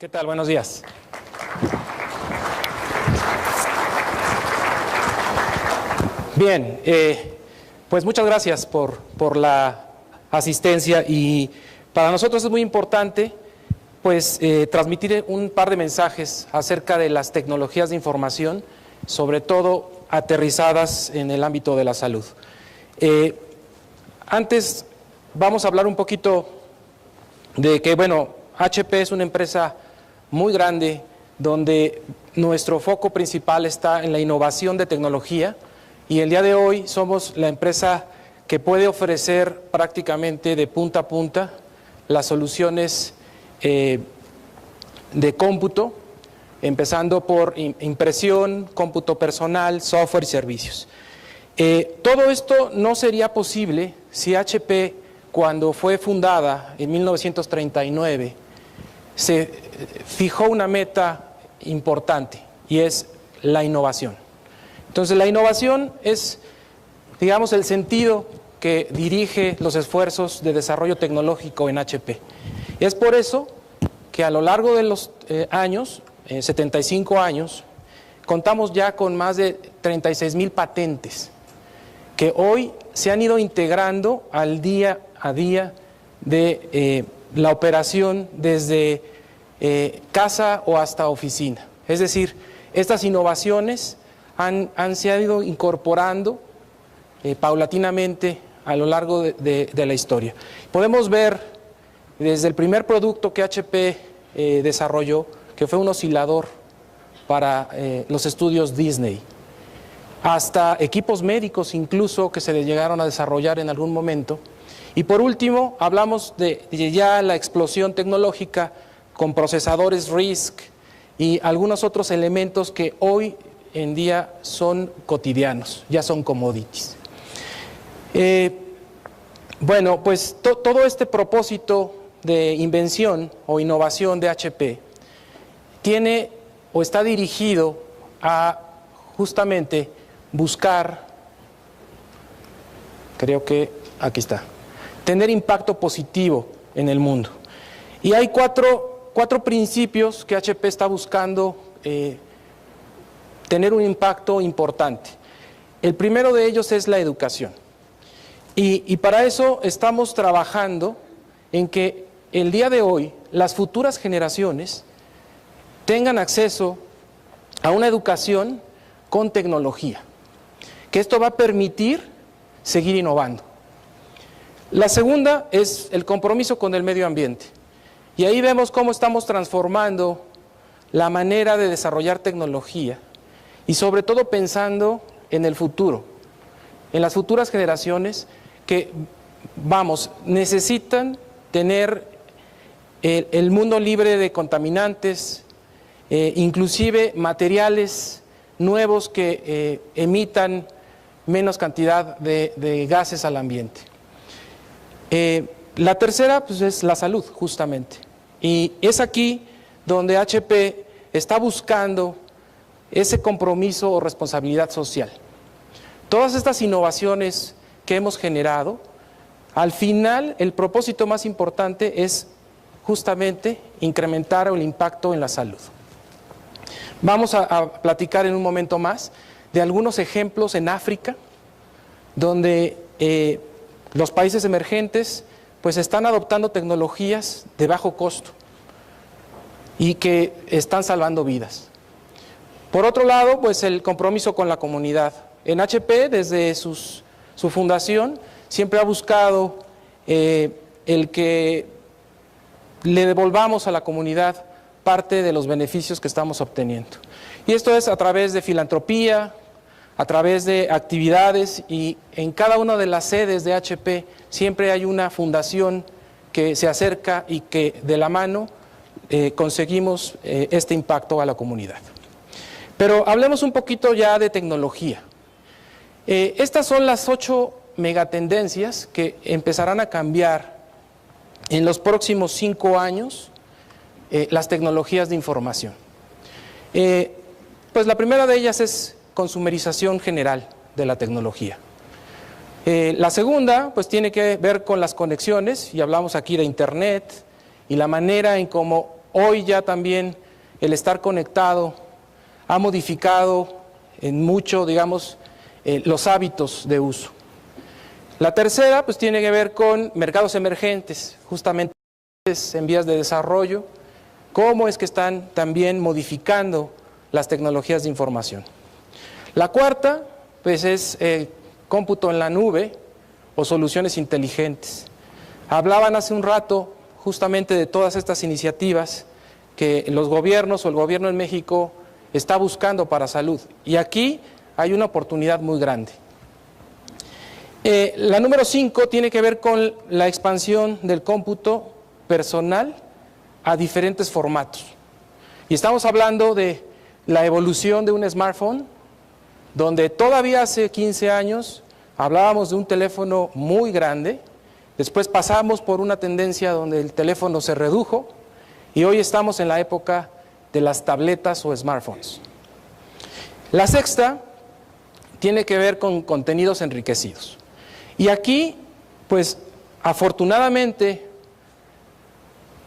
¿Qué tal? Buenos días. Bien, pues muchas gracias por la asistencia, y para nosotros es muy importante pues transmitir un par de mensajes acerca de las tecnologías de información, sobre todo aterrizadas en el ámbito de la salud. Antes vamos a hablar un poquito de que, bueno, HP es una empresa muy grande donde nuestro foco principal está en la innovación de tecnología, y el día de hoy somos la empresa que puede ofrecer prácticamente de punta a punta las soluciones de cómputo, empezando por impresión, cómputo personal, software y servicios. Todo esto no sería posible si HP, cuando fue fundada en 1939, se fijó una meta importante, y es la innovación. Entonces, la innovación es, digamos, el sentido que dirige los esfuerzos de desarrollo tecnológico en HP. Y es por eso que a lo largo de los años, 75 años, contamos ya con más de 36,000 patentes que hoy se han ido integrando al día a día de la operación desde casa o hasta oficina. Es decir, estas innovaciones se han ido incorporando paulatinamente a lo largo de la historia. Podemos ver desde el primer producto que HP desarrolló, que fue un oscilador para los estudios Disney, hasta equipos médicos incluso que se llegaron a desarrollar en algún momento. Y por último, hablamos de ya la explosión tecnológica con procesadores RISC y algunos otros elementos que hoy en día son cotidianos, ya son commodities. Bueno, pues todo este propósito de invención o innovación de HP tiene o está dirigido a justamente buscar, creo que aquí está, tener impacto positivo en el mundo. Y hay cuatro principios que HP está buscando tener un impacto importante. El primero de ellos es la educación. Y para eso estamos trabajando en que el día de hoy las futuras generaciones tengan acceso a una educación con tecnología, que esto va a permitir seguir innovando. La segunda es el compromiso con el medio ambiente. Y ahí vemos cómo estamos transformando la manera de desarrollar tecnología, y sobre todo pensando en el futuro, en las futuras generaciones que, necesitan tener el mundo libre de contaminantes, inclusive materiales nuevos que emitan menos cantidad de gases al ambiente. La tercera, pues, es la salud, justamente. Y es aquí donde HP está buscando ese compromiso o responsabilidad social. Todas estas innovaciones que hemos generado, al final el propósito más importante es justamente incrementar el impacto en la salud. Vamos a platicar en un momento más de algunos ejemplos en África, donde los países emergentes pues están adoptando tecnologías de bajo costo y que están salvando vidas. Por otro lado, pues el compromiso con la comunidad. En HP, desde su fundación, siempre ha buscado el que le devolvamos a la comunidad parte de los beneficios que estamos obteniendo. Y esto es a través de filantropía, a través de actividades, y en cada una de las sedes de HP siempre hay una fundación que se acerca y que de la mano conseguimos este impacto a la comunidad. Pero hablemos un poquito ya de tecnología. Estas son las 8 megatendencias que empezarán a cambiar en los próximos 5 años las tecnologías de información. Pues la primera de ellas es consumerización general de la tecnología. La segunda, pues tiene que ver con las conexiones, y hablamos aquí de Internet y la manera en cómo hoy ya también el estar conectado ha modificado en mucho, digamos, los hábitos de uso. La tercera, pues tiene que ver con mercados emergentes, justamente en vías de desarrollo, cómo es que están también modificando las tecnologías de información. La cuarta, pues es cómputo en la nube o soluciones inteligentes. Hablaban hace un rato justamente de todas estas iniciativas que los gobiernos o el gobierno en México está buscando para salud. Y aquí hay una oportunidad muy grande. La número 5 tiene que ver con la expansión del cómputo personal a diferentes formatos. Y estamos hablando de la evolución de un smartphone, donde todavía hace 15 años hablábamos de un teléfono muy grande, después pasamos por una tendencia donde el teléfono se redujo y hoy estamos en la época de las tabletas o smartphones. La sexta tiene que ver con contenidos enriquecidos. Y aquí, pues, afortunadamente,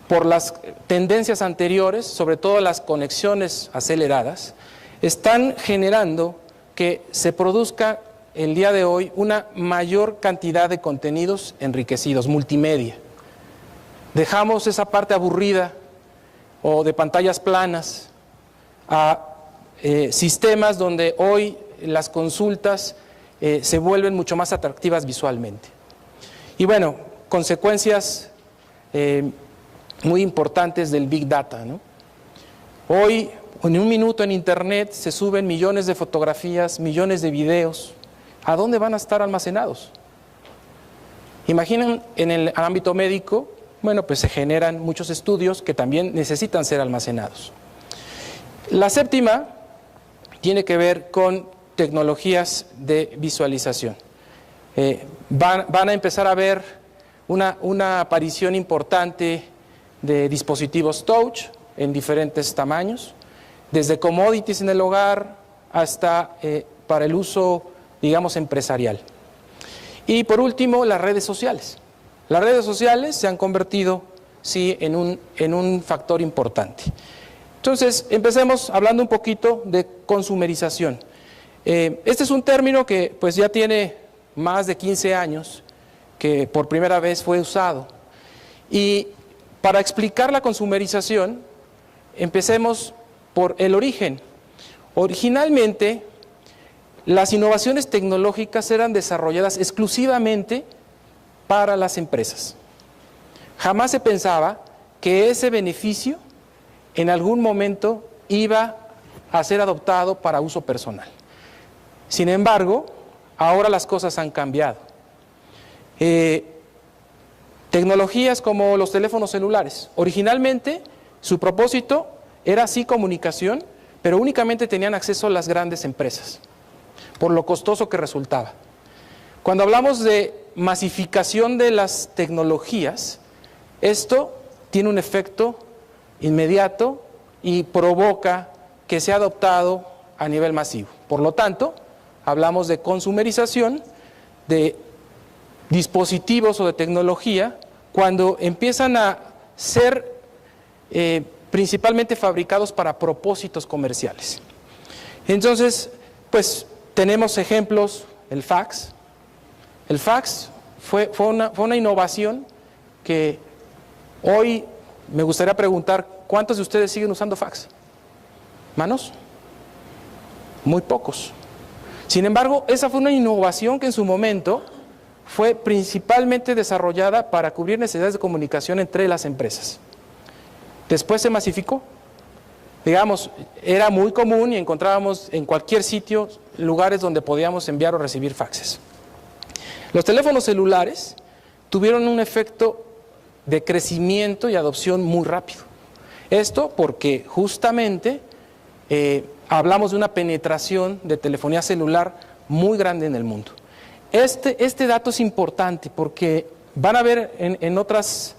por las tendencias anteriores, sobre todo las conexiones aceleradas, están generando que se produzca el día de hoy una mayor cantidad de contenidos enriquecidos, multimedia. Dejamos esa parte aburrida o de pantallas planas a sistemas donde hoy las consultas se vuelven mucho más atractivas visualmente. Y bueno, consecuencias muy importantes del Big Data, ¿no? Hoy, en un minuto en Internet se suben millones de fotografías, millones de videos. ¿A dónde van a estar almacenados? Imaginen en el ámbito médico, bueno, pues se generan muchos estudios que también necesitan ser almacenados. La séptima tiene que ver con tecnologías de visualización. Van a empezar a ver una aparición importante de dispositivos touch en diferentes tamaños, desde commodities en el hogar hasta para el uso, digamos, empresarial. Y por último, las redes sociales. Las redes sociales se han convertido, sí, en un factor importante. Entonces, empecemos hablando un poquito de consumerización. Este es un término que pues ya tiene más de 15 años que por primera vez fue usado. Y para explicar la consumerización, empecemos por el origen. Originalmente, las innovaciones tecnológicas eran desarrolladas exclusivamente para las empresas. Jamás se pensaba que ese beneficio en algún momento iba a ser adoptado para uso personal. Sin embargo, ahora las cosas han cambiado. Tecnologías como los teléfonos celulares. Originalmente, su propósito era sí comunicación, pero únicamente tenían acceso a las grandes empresas, por lo costoso que resultaba. Cuando hablamos de masificación de las tecnologías, esto tiene un efecto inmediato y provoca que sea adoptado a nivel masivo. Por lo tanto, hablamos de consumerización de dispositivos o de tecnología cuando empiezan a ser principalmente fabricados para propósitos comerciales. Entonces, pues tenemos ejemplos, el fax. El fax fue una innovación que hoy me gustaría preguntar, ¿cuántos de ustedes siguen usando fax? ¿Manos? Muy pocos. Sin embargo, esa fue una innovación que en su momento fue principalmente desarrollada para cubrir necesidades de comunicación entre las empresas. Después se masificó. Digamos, era muy común y encontrábamos en cualquier sitio lugares donde podíamos enviar o recibir faxes. Los teléfonos celulares tuvieron un efecto de crecimiento y adopción muy rápido. Esto porque justamente hablamos de una penetración de telefonía celular muy grande en el mundo. Este dato es importante porque van a ver en otras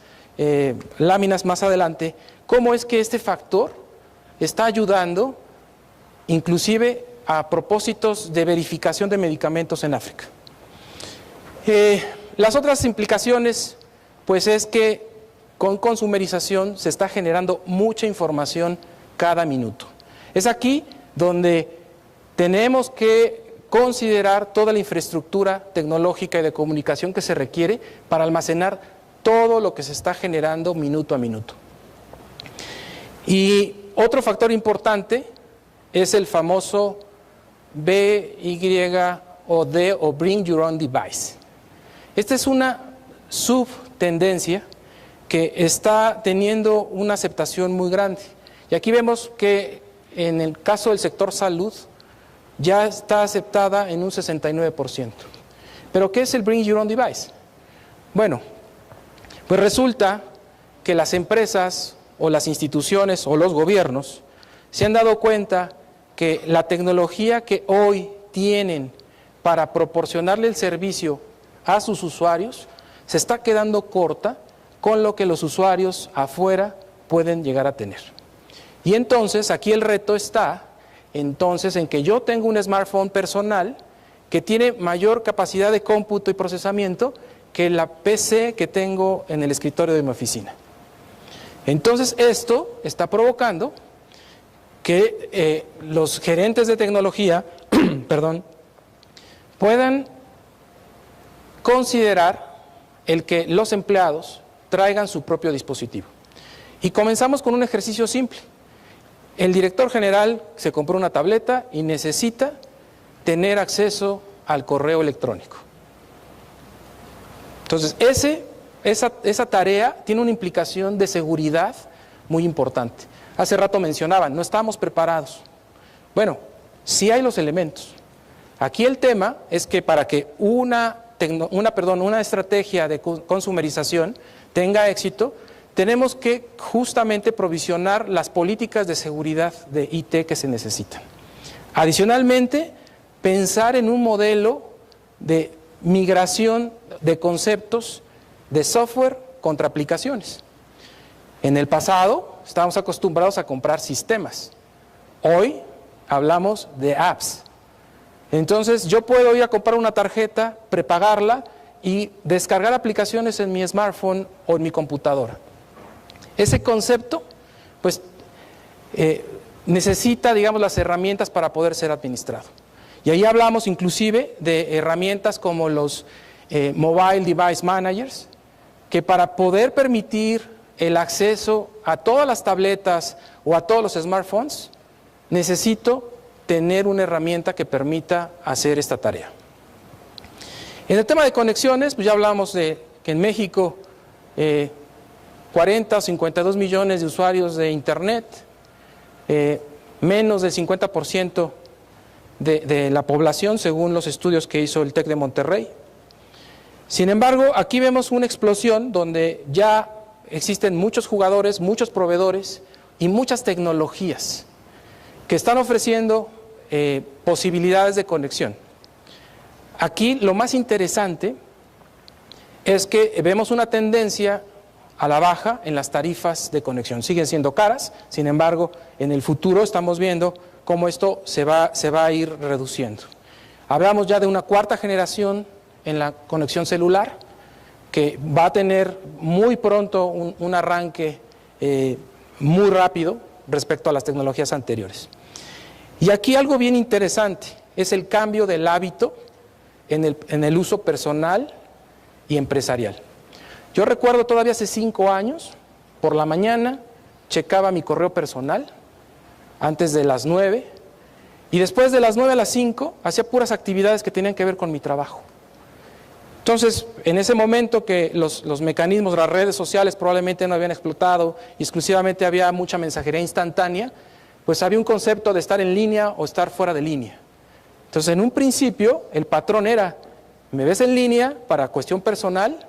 láminas más adelante cómo es que este factor está ayudando inclusive a propósitos de verificación de medicamentos en África. Las otras implicaciones pues es que con consumerización se está generando mucha información cada minuto. Es aquí donde tenemos que considerar toda la infraestructura tecnológica y de comunicación que se requiere para almacenar todo lo que se está generando minuto a minuto. Y otro factor importante es el famoso BYOD o Bring Your Own Device. Esta es una subtendencia que está teniendo una aceptación muy grande. Y aquí vemos que en el caso del sector salud ya está aceptada en un 69%. ¿Pero qué es el Bring Your Own Device? Bueno, pues resulta que las empresas o las instituciones o los gobiernos se han dado cuenta que la tecnología que hoy tienen para proporcionarle el servicio a sus usuarios se está quedando corta con lo que los usuarios afuera pueden llegar a tener. Y entonces aquí el reto está entonces en que yo tengo un smartphone personal que tiene mayor capacidad de cómputo y procesamiento que la PC que tengo en el escritorio de mi oficina. Entonces esto está provocando que los gerentes de tecnología puedan considerar el que los empleados traigan su propio dispositivo. Y comenzamos con un ejercicio simple. El director general se compró una tableta y necesita tener acceso al correo electrónico. Entonces, esa tarea tiene una implicación de seguridad muy importante. Hace rato mencionaban, no estamos preparados. Bueno, sí hay los elementos. Aquí el tema es que para que una estrategia de consumerización tenga éxito, tenemos que justamente provisionar las políticas de seguridad de IT que se necesitan. Adicionalmente, pensar en un modelo de migración de conceptos de software contra aplicaciones. En el pasado estábamos acostumbrados a comprar sistemas. Hoy hablamos de apps. Entonces yo puedo ir a comprar una tarjeta, prepagarla y descargar aplicaciones en mi smartphone o en mi computadora. Ese concepto, pues, necesita, digamos, las herramientas para poder ser administrado. Y ahí hablamos inclusive de herramientas como los Mobile Device Managers, que para poder permitir el acceso a todas las tabletas o a todos los smartphones, necesito tener una herramienta que permita hacer esta tarea. En el tema de conexiones, pues ya hablamos de que en México 40 o 52 millones de usuarios de Internet, menos del 50% de la población, según los estudios que hizo el TEC de Monterrey. Sin embargo, aquí vemos una explosión donde ya existen muchos jugadores, muchos proveedores y muchas tecnologías que están ofreciendo posibilidades de conexión. Aquí lo más interesante es que vemos una tendencia a la baja en las tarifas de conexión. Siguen siendo caras, sin embargo, en el futuro estamos viendo cómo esto se va a ir reduciendo. Hablamos ya de una cuarta generación en la conexión celular, que va a tener muy pronto un arranque muy rápido respecto a las tecnologías anteriores. Y aquí algo bien interesante es el cambio del hábito en el uso personal y empresarial. Yo recuerdo todavía hace 5 años, por la mañana, checaba mi correo personal antes de las 9 y después de las 9 a las 5 hacía puras actividades que tenían que ver con mi trabajo. Entonces, en ese momento que los mecanismos, las redes sociales probablemente no habían explotado y exclusivamente había mucha mensajería instantánea, pues había un concepto de estar en línea o estar fuera de línea. Entonces, en un principio, el patrón era, me ves en línea para cuestión personal,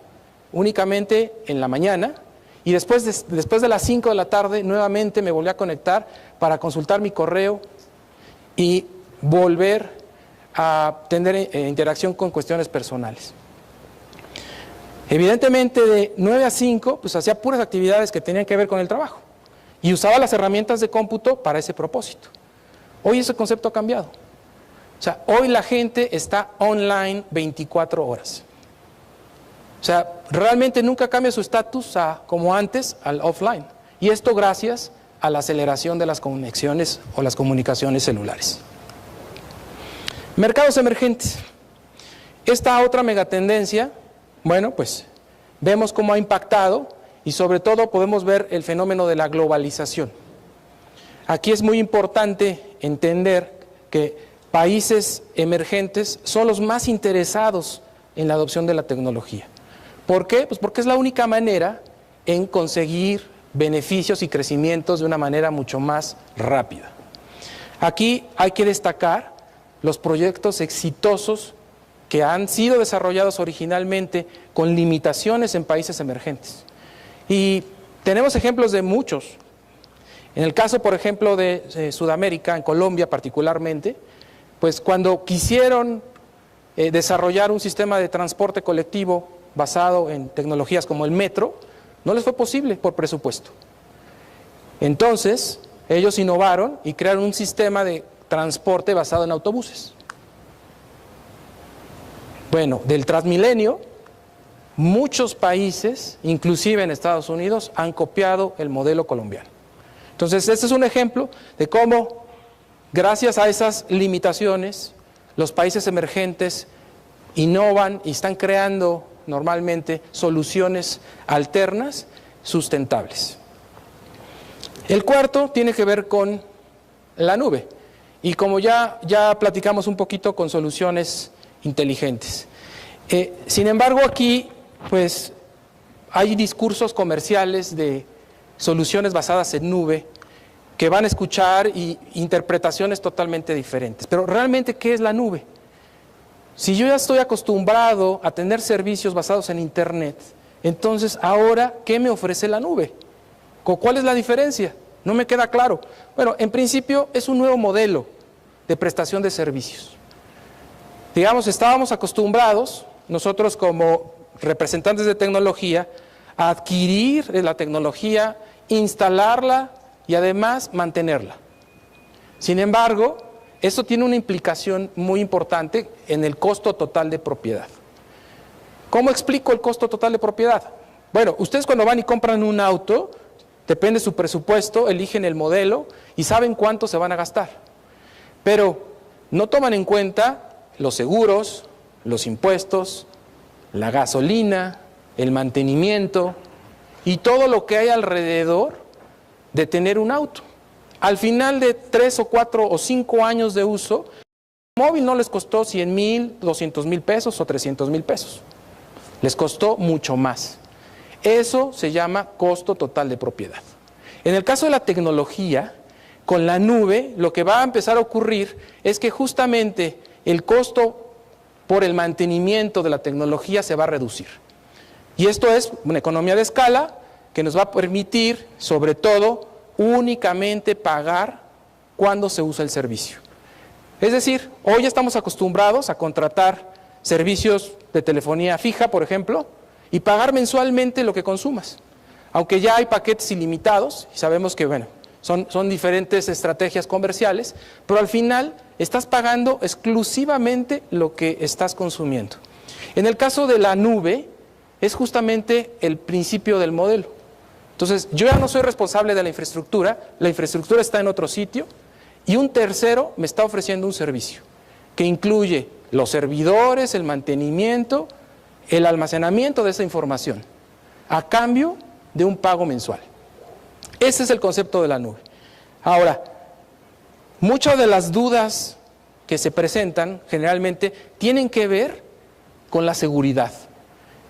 únicamente en la mañana, y después de las 5 de la tarde, nuevamente me volví a conectar para consultar mi correo y volver a tener interacción con cuestiones personales. Evidentemente, de 9 a 5, pues hacía puras actividades que tenían que ver con el trabajo y usaba las herramientas de cómputo para ese propósito. Hoy ese concepto ha cambiado. O sea, hoy la gente está online 24 horas. O sea, realmente nunca cambia su estatus como antes al offline. Y esto gracias a la aceleración de las conexiones o las comunicaciones celulares. Mercados emergentes. Esta otra megatendencia, bueno, pues vemos cómo ha impactado y sobre todo podemos ver el fenómeno de la globalización. Aquí es muy importante entender que países emergentes son los más interesados en la adopción de la tecnología. ¿Por qué? Pues porque es la única manera en conseguir beneficios y crecimientos de una manera mucho más rápida. Aquí hay que destacar los proyectos exitosos que han sido desarrollados originalmente con limitaciones en países emergentes. Y tenemos ejemplos de muchos. En el caso, por ejemplo, de Sudamérica, en Colombia particularmente, pues cuando quisieron desarrollar un sistema de transporte colectivo basado en tecnologías como el metro, no les fue posible por presupuesto. Entonces, ellos innovaron y crearon un sistema de transporte basado en autobuses. Bueno, del Transmilenio, muchos países, inclusive en Estados Unidos, han copiado el modelo colombiano. Entonces, este es un ejemplo de cómo, gracias a esas limitaciones, los países emergentes innovan y están creando normalmente soluciones alternas, sustentables. El cuarto tiene que ver con la nube. Y como ya platicamos un poquito con soluciones inteligentes. Sin embargo, aquí pues hay discursos comerciales de soluciones basadas en nube que van a escuchar y interpretaciones totalmente diferentes. Pero realmente, ¿qué es la nube? Si yo ya estoy acostumbrado a tener servicios basados en Internet, entonces ahora, ¿qué me ofrece la nube? ¿Cuál es la diferencia? No me queda claro. Bueno, en principio es un nuevo modelo de prestación de servicios. Digamos, estábamos acostumbrados, nosotros como representantes de tecnología, a adquirir la tecnología, instalarla y además mantenerla. Sin embargo, esto tiene una implicación muy importante en el costo total de propiedad. ¿Cómo explico el costo total de propiedad? Bueno, ustedes cuando van y compran un auto, depende de su presupuesto, eligen el modelo y saben cuánto se van a gastar. Pero no toman en cuenta los seguros, los impuestos, la gasolina, el mantenimiento y todo lo que hay alrededor de tener un auto. Al final de 3 o 4 o 5 años de uso, el móvil no les costó 100,000, 200,000 pesos o 300,000 pesos. Les costó mucho más. Eso se llama costo total de propiedad. En el caso de la tecnología, con la nube, lo que va a empezar a ocurrir es que justamente el costo por el mantenimiento de la tecnología se va a reducir. Y esto es una economía de escala que nos va a permitir, sobre todo, únicamente pagar cuando se usa el servicio. Es decir, hoy estamos acostumbrados a contratar servicios de telefonía fija, por ejemplo, y pagar mensualmente lo que consumas. Aunque ya hay paquetes ilimitados, y sabemos que, bueno, son diferentes estrategias comerciales, pero al final estás pagando exclusivamente lo que estás consumiendo. En el caso de la nube, es justamente el principio del modelo. Entonces, yo ya no soy responsable de la infraestructura está en otro sitio, y un tercero me está ofreciendo un servicio, que incluye los servidores, el mantenimiento, el almacenamiento de esa información, a cambio de un pago mensual. Ese es el concepto de la nube. Ahora, muchas de las dudas que se presentan generalmente tienen que ver con la seguridad.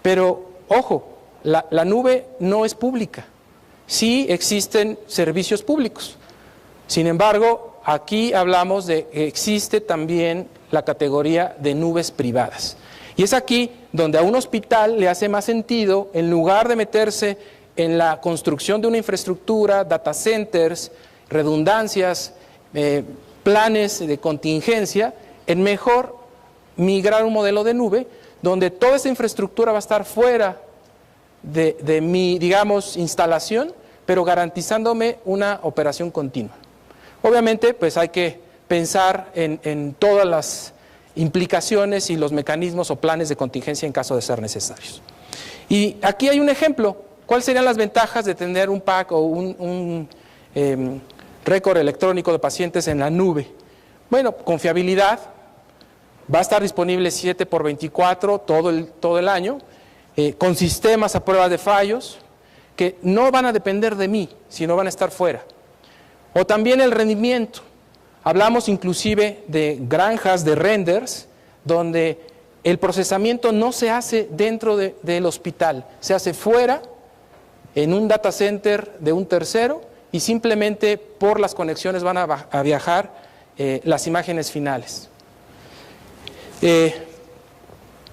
Pero, ojo, la nube no es pública. Sí existen servicios públicos. Sin embargo, aquí hablamos de que existe también la categoría de nubes privadas. Y es aquí donde a un hospital le hace más sentido, en lugar de meterse en la construcción de una infraestructura, data centers, redundancias, planes de contingencia, en mejor migrar a un modelo de nube donde toda esa infraestructura va a estar fuera de mi, digamos, instalación, pero garantizándome una operación continua. Obviamente, pues hay que pensar en todas las implicaciones y los mecanismos o planes de contingencia en caso de ser necesarios. Y aquí hay un ejemplo. ¿Cuáles serían las ventajas de tener un PAC o un récord electrónico de pacientes en la nube? Bueno, confiabilidad. Va a estar disponible 7/24 todo el año, con sistemas a prueba de fallos, que no van a depender de mí, sino van a estar fuera. O también el rendimiento. Hablamos inclusive de granjas de renders, donde el procesamiento no se hace dentro del hospital, se hace fuera, en un data center de un tercero, y simplemente por las conexiones van a viajar las imágenes finales.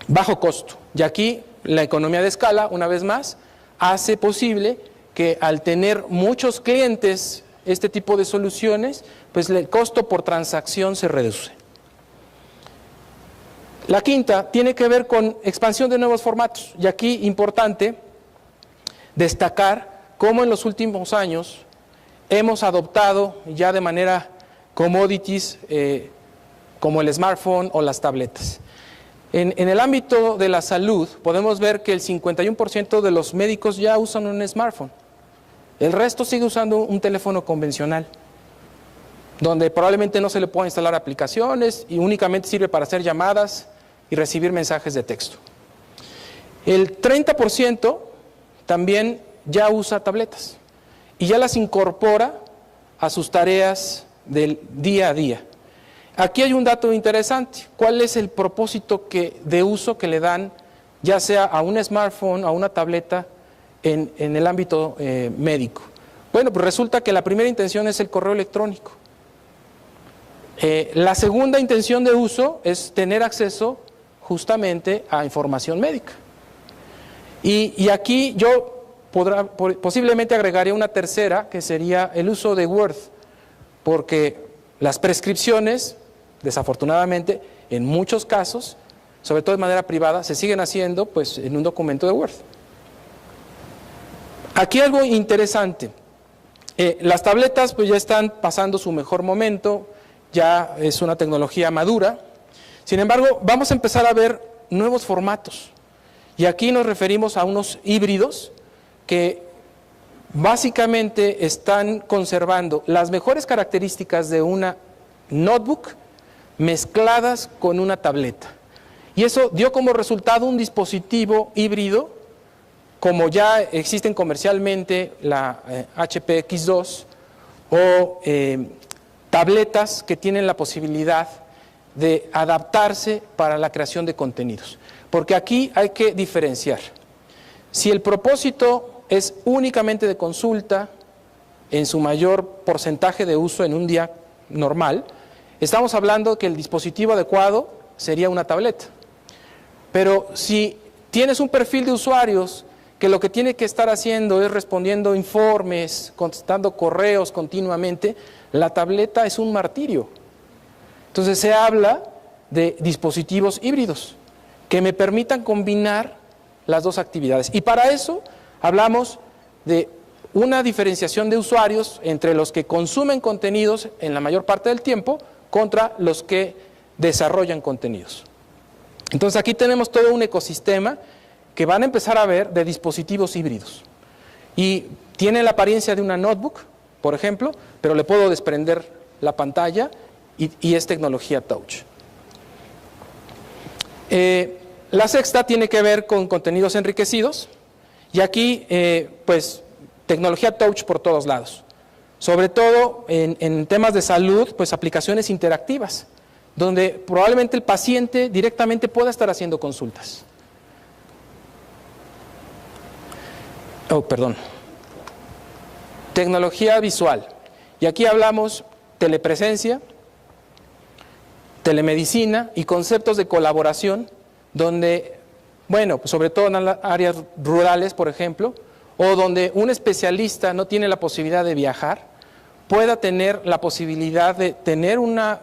Bajo costo. Y aquí la economía de escala, una vez más, hace posible que al tener muchos clientes este tipo de soluciones, pues el costo por transacción se reduce. La quinta tiene que ver con expansión de nuevos formatos. Y aquí importante destacar cómo en los últimos años hemos adoptado ya de manera commodities como el smartphone o las tabletas. En el ámbito de la salud podemos ver que el 51% de los médicos ya usan un smartphone. El resto sigue usando un teléfono convencional, donde probablemente no se le pueda instalar aplicaciones y únicamente sirve para hacer llamadas y recibir mensajes de texto. El 30% también ya usa tabletas y ya las incorpora a sus tareas del día a día. Aquí hay un dato interesante. ¿Cuál es el propósito de uso que le dan, ya sea a un smartphone, a una tableta, en el ámbito médico? Bueno, pues resulta que la primera intención es el correo electrónico. La segunda intención de uso es tener acceso justamente a información médica. Y aquí yo posiblemente agregaría una tercera, que sería el uso de Word, porque las prescripciones, desafortunadamente, en muchos casos, sobre todo de manera privada, se siguen haciendo pues en un documento de Word. Aquí algo interesante. Las tabletas pues ya están pasando su mejor momento, ya es una tecnología madura. Sin embargo, vamos a empezar a ver nuevos formatos. Y aquí nos referimos a unos híbridos que básicamente están conservando las mejores características de una notebook mezcladas con una tableta. Y eso dio como resultado un dispositivo híbrido, como ya existen comercialmente la HP X2 o tabletas que tienen la posibilidad de adaptarse para la creación de contenidos. Porque aquí hay que diferenciar. Si el propósito es únicamente de consulta, en su mayor porcentaje de uso en un día normal, estamos hablando que el dispositivo adecuado sería una tableta. Pero si tienes un perfil de usuarios que lo que tiene que estar haciendo es respondiendo informes, contestando correos continuamente, la tableta es un martirio. Entonces se habla de dispositivos híbridos que me permitan combinar las dos actividades. Y para eso hablamos de una diferenciación de usuarios entre los que consumen contenidos en la mayor parte del tiempo contra los que desarrollan contenidos. Entonces aquí tenemos todo un ecosistema que van a empezar a ver de dispositivos híbridos. Y tiene la apariencia de una notebook, por ejemplo, pero le puedo desprender la pantalla y es tecnología touch. La sexta tiene que ver con contenidos enriquecidos y aquí pues tecnología touch por todos lados. Sobre todo en temas de salud, pues aplicaciones interactivas, donde probablemente el paciente directamente pueda estar haciendo consultas. Tecnología visual. Y aquí hablamos telepresencia, telemedicina y conceptos de colaboración, donde, bueno, pues sobre todo en las áreas rurales, por ejemplo, o donde un especialista no tiene la posibilidad de viajar, pueda tener la posibilidad de tener una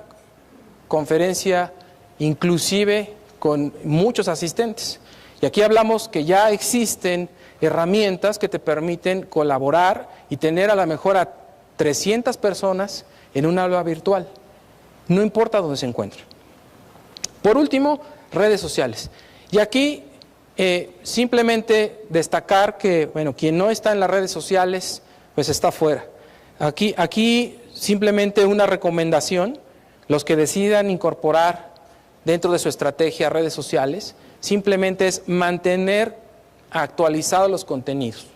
conferencia inclusive con muchos asistentes. Y aquí hablamos que ya existen herramientas que te permiten colaborar y tener a lo mejor a 300 personas en un aula virtual. No importa dónde se encuentren. Por último, redes sociales. Y aquí simplemente destacar que, bueno, quien no está en las redes sociales, pues está fuera. Aquí simplemente una recomendación, los que decidan incorporar dentro de su estrategia redes sociales, simplemente es mantener actualizados los contenidos.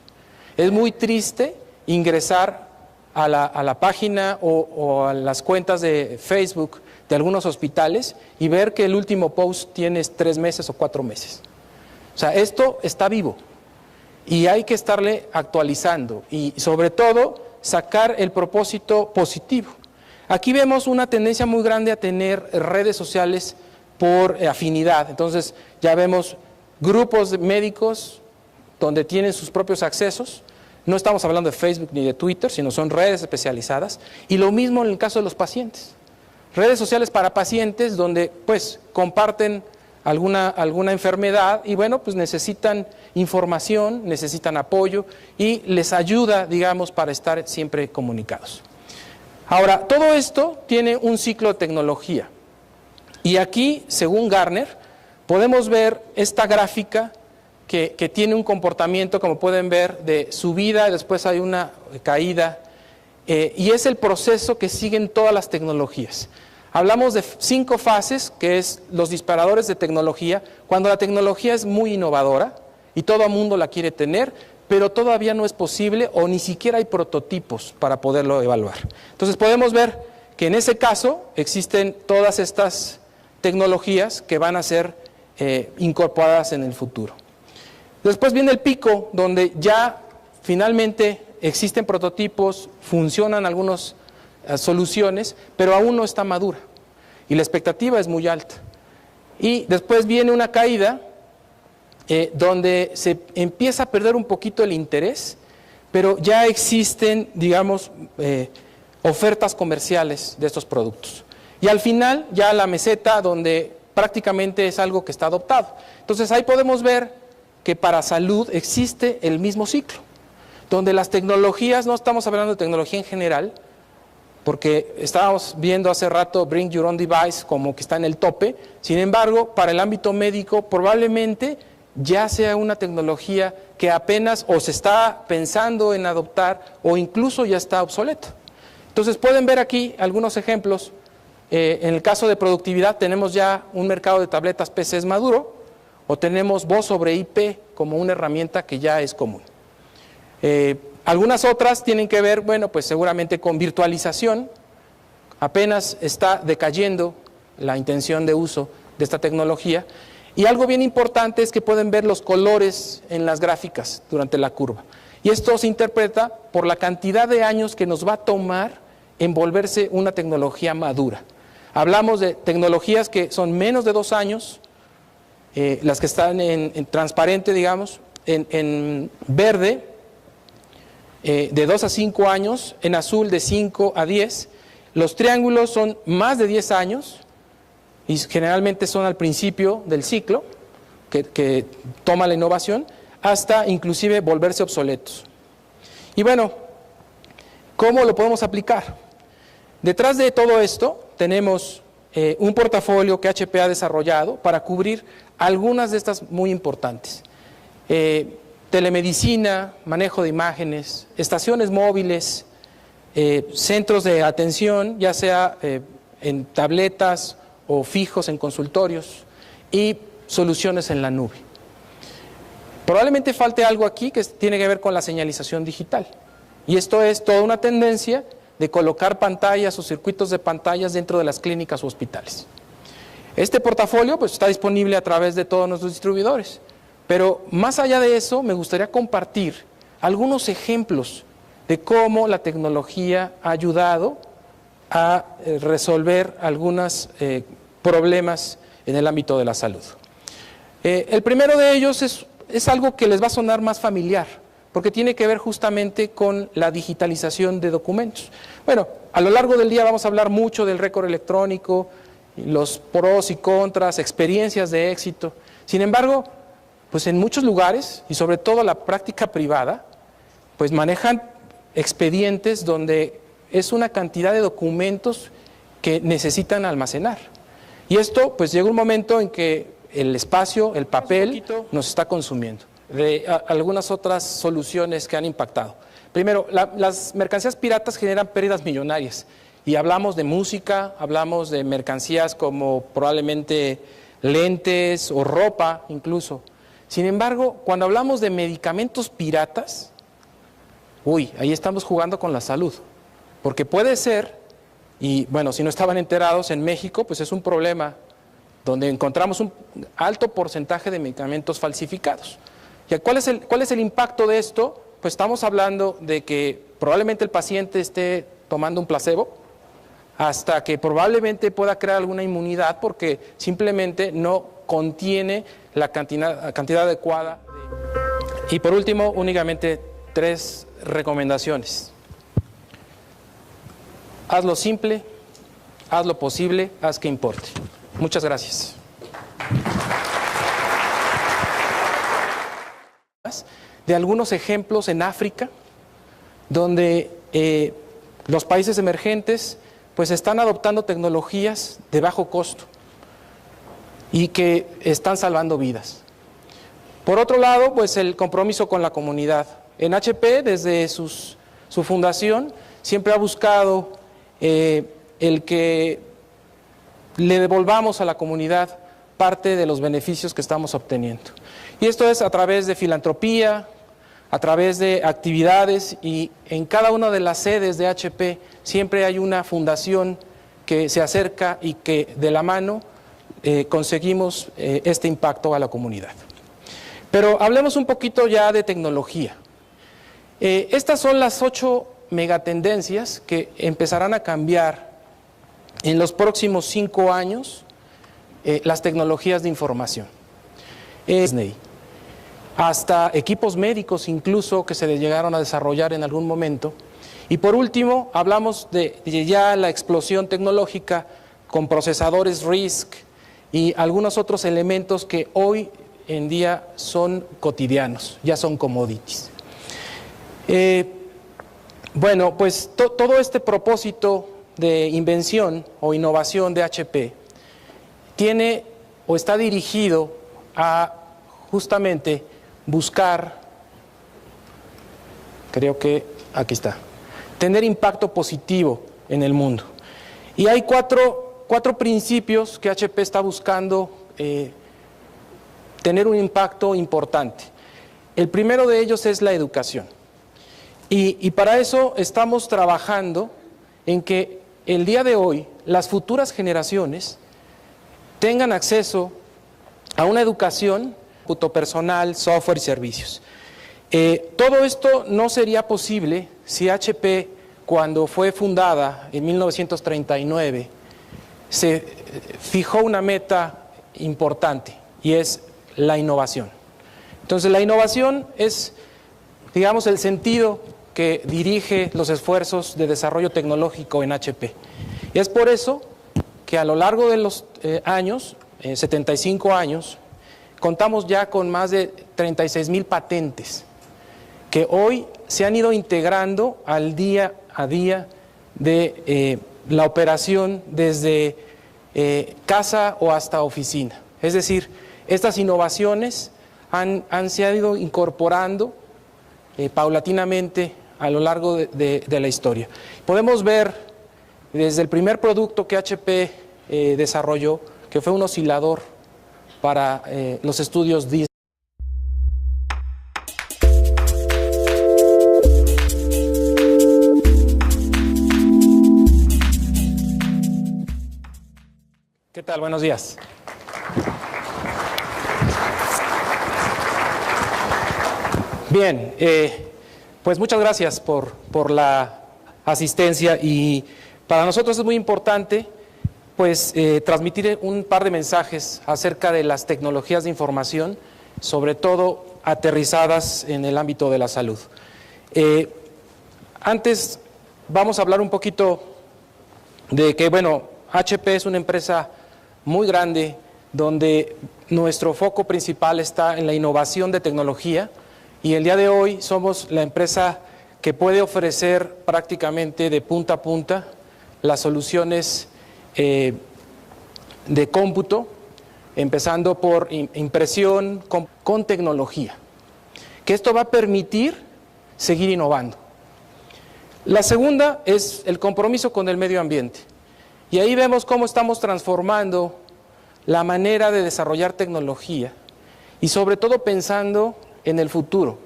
Es muy triste ingresar a la página o a las cuentas de Facebook de algunos hospitales y ver que el último post tiene 3 meses o 4 meses. O sea, esto está vivo y hay que estarle actualizando y sobre todo sacar el propósito positivo. Aquí vemos una tendencia muy grande a tener redes sociales por afinidad. Entonces ya vemos grupos de médicos donde tienen sus propios accesos. No estamos hablando de Facebook ni de Twitter, sino son redes especializadas. Y lo mismo en el caso de los pacientes. Redes sociales para pacientes donde pues comparten alguna enfermedad y bueno, pues necesitan información, necesitan apoyo y les ayuda, digamos, para estar siempre comunicados. Ahora, todo esto tiene un ciclo de tecnología. Y aquí, según Gartner, podemos ver esta gráfica que tiene un comportamiento, como pueden ver, de subida y después hay una caída. Y es el proceso que siguen todas las tecnologías. Hablamos de 5 fases, que es los disparadores de tecnología, cuando la tecnología es muy innovadora y todo el mundo la quiere tener, pero todavía no es posible o ni siquiera hay prototipos para poderlo evaluar. Entonces podemos ver que en ese caso existen todas estas tecnologías que van a ser incorporadas en el futuro. Después viene el pico, donde ya finalmente existen prototipos, funcionan algunas soluciones, pero aún no está madura y la expectativa es muy alta. Y después viene una caída donde se empieza a perder un poquito el interés, pero ya existen, digamos, ofertas comerciales de estos productos. Y al final ya la meseta donde prácticamente es algo que está adoptado. Entonces ahí podemos ver que para salud existe el mismo ciclo, donde las tecnologías, no estamos hablando de tecnología en general, porque estábamos viendo hace rato Bring Your Own Device como que está en el tope, sin embargo, para el ámbito médico probablemente ya sea una tecnología que apenas o se está pensando en adoptar o incluso ya está obsoleta. Entonces pueden ver aquí algunos ejemplos. En el caso de productividad tenemos ya un mercado de tabletas PCs maduro, o tenemos voz sobre IP como una herramienta que ya es común. Algunas otras tienen que ver, bueno, pues seguramente con virtualización. Apenas está decayendo la intención de uso de esta tecnología. Y algo bien importante es que pueden ver los colores en las gráficas durante la curva. Y esto se interpreta por la cantidad de años que nos va a tomar en volverse una tecnología madura. Hablamos de tecnologías que son menos de 2 años, las que están en transparente, digamos, en verde, de 2 a 5 años, en azul de 5 a 10. Los triángulos son más de 10 años y generalmente son al principio del ciclo que toma la innovación, hasta inclusive volverse obsoletos. Y bueno, ¿cómo lo podemos aplicar? Detrás de todo esto tenemos un portafolio que HP ha desarrollado para cubrir algunas de estas muy importantes. Telemedicina, manejo de imágenes, estaciones móviles, centros de atención, ya sea en tabletas o fijos en consultorios, y soluciones en la nube. Probablemente falte algo aquí que tiene que ver con la señalización digital. Y esto es toda una tendencia de colocar pantallas o circuitos de pantallas dentro de las clínicas o hospitales. Este portafolio pues está disponible a través de todos nuestros distribuidores, pero más allá de eso me gustaría compartir algunos ejemplos de cómo la tecnología ha ayudado a resolver algunos problemas en el ámbito de la salud. El primero de ellos es algo que les va a sonar más familiar, porque tiene que ver justamente con la digitalización de documentos. Bueno, a lo largo del día vamos a hablar mucho del récord electrónico, los pros y contras, experiencias de éxito. Sin embargo, pues en muchos lugares, y sobre todo la práctica privada, pues manejan expedientes donde es una cantidad de documentos que necesitan almacenar. Y esto, pues llega un momento en que el espacio, el papel, nos está consumiendo. De algunas otras soluciones que han impactado. Primero, las mercancías piratas generan pérdidas millonarias. Y hablamos de música, hablamos de mercancías como probablemente lentes o ropa incluso. Sin embargo, cuando hablamos de medicamentos piratas, ahí estamos jugando con la salud. Porque puede ser, y bueno, si no estaban enterados, en México pues es un problema donde encontramos un alto porcentaje de medicamentos falsificados. ¿Y cuál es el impacto de esto? Pues estamos hablando de que probablemente el paciente esté tomando un placebo, hasta que probablemente pueda crear alguna inmunidad porque simplemente no contiene la cantidad adecuada. Y por último, únicamente 3 recomendaciones. Hazlo simple, haz lo posible, haz que importe. Muchas gracias. De algunos ejemplos en África, donde los países emergentes pues están adoptando tecnologías de bajo costo y que están salvando vidas. Por otro lado, pues el compromiso con la comunidad. En HP, desde su fundación, siempre ha buscado el que le devolvamos a la comunidad parte de los beneficios que estamos obteniendo. Y esto es a través de filantropía, a través de actividades, y en cada una de las sedes de HP siempre hay una fundación que se acerca y que de la mano conseguimos este impacto a la comunidad. Pero hablemos un poquito ya de tecnología. Estas son las 8 megatendencias que empezarán a cambiar en los próximos 5 años las tecnologías de información. Hasta equipos médicos incluso que se llegaron a desarrollar en algún momento. Y por último, hablamos de ya la explosión tecnológica con procesadores RISC y algunos otros elementos que hoy en día son cotidianos, ya son commodities. Bueno, pues todo este propósito de invención o innovación de HP tiene o está dirigido a justamente buscar, creo que aquí está, tener impacto positivo en el mundo. Y hay cuatro principios que HP está buscando tener un impacto importante. El primero de ellos es la educación. Y para eso estamos trabajando en que el día de hoy las futuras generaciones tengan acceso a una educación, cómputo personal, software y servicios. Todo esto no sería posible si HP, cuando fue fundada en 1939, se fijó una meta importante y es la innovación. Entonces la innovación es, digamos, el sentido que dirige los esfuerzos de desarrollo tecnológico en HP. Y es por eso que a lo largo de los años, 75 años, contamos ya con más de 36,000 patentes que hoy se han ido integrando al día a día de la operación desde casa o hasta oficina. Es decir, estas innovaciones se han ido incorporando paulatinamente a lo largo de la historia. Podemos ver desde el primer producto que HP desarrolló, que fue un oscilador para los estudios Disney. ¿Qué tal? Buenos días. Bien, pues muchas gracias por la asistencia, y para nosotros es muy importante pues transmitir un par de mensajes acerca de las tecnologías de información, sobre todo aterrizadas en el ámbito de la salud. Antes vamos a hablar un poquito de que, bueno, HP es una empresa muy grande donde nuestro foco principal está en la innovación de tecnología, y el día de hoy somos la empresa que puede ofrecer prácticamente de punta a punta las soluciones de cómputo empezando por impresión con tecnología, que esto va a permitir seguir innovando. La segunda es el compromiso con el medio ambiente. Y ahí vemos cómo estamos transformando la manera de desarrollar tecnología y sobre todo pensando en el futuro,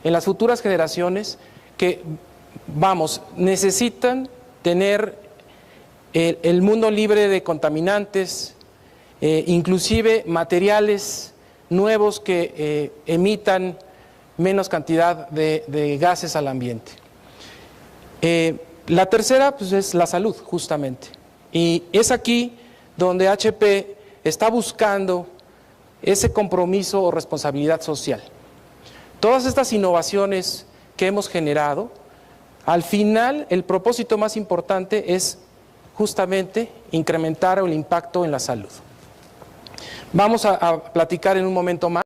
en las futuras generaciones que, necesitan tener el mundo libre de contaminantes, inclusive materiales nuevos que emitan menos cantidad de gases al ambiente. La tercera pues, es la salud, justamente. Y es aquí donde HP está buscando ese compromiso o responsabilidad social. Todas estas innovaciones que hemos generado, al final el propósito más importante es justamente incrementar el impacto en la salud. Vamos a platicar en un momento más.